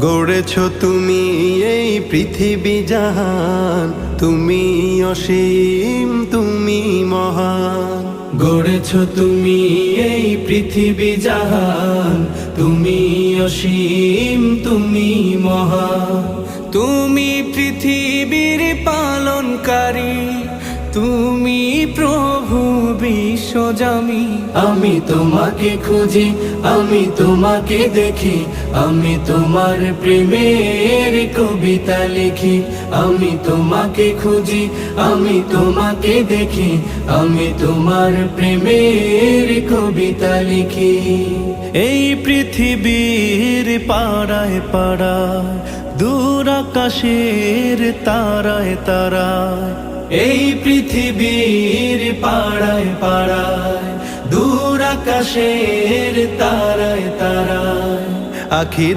গড়েছ তুমি এই পৃথিবী জাহান, তুমি অসীম তুমি মহান। গড়েছ তুমি এই পৃথিবী জাহান, তুমি অসীম তুমি মহান। তুমি পৃথিবীর পালনকারী, তুমি প্রভু বিশ্বজামি। আমি তোমাকে খুঁজি, আমি তোমাকে দেখি, আমি তোমার প্রেমের কবিতা লিখি। আমি তোমাকে খুঁজি, আমি তোমাকে দেখি, আমি তোমার প্রেমের কবিতা লিখি। এই পৃথিবীর পাড়ায় পাড়ায়, দূর আকাশের তারায় তারায়, এই পৃথিবীর পাড়ায় পাড়ায়, দূর আকাশের তারায় তারায়, আখি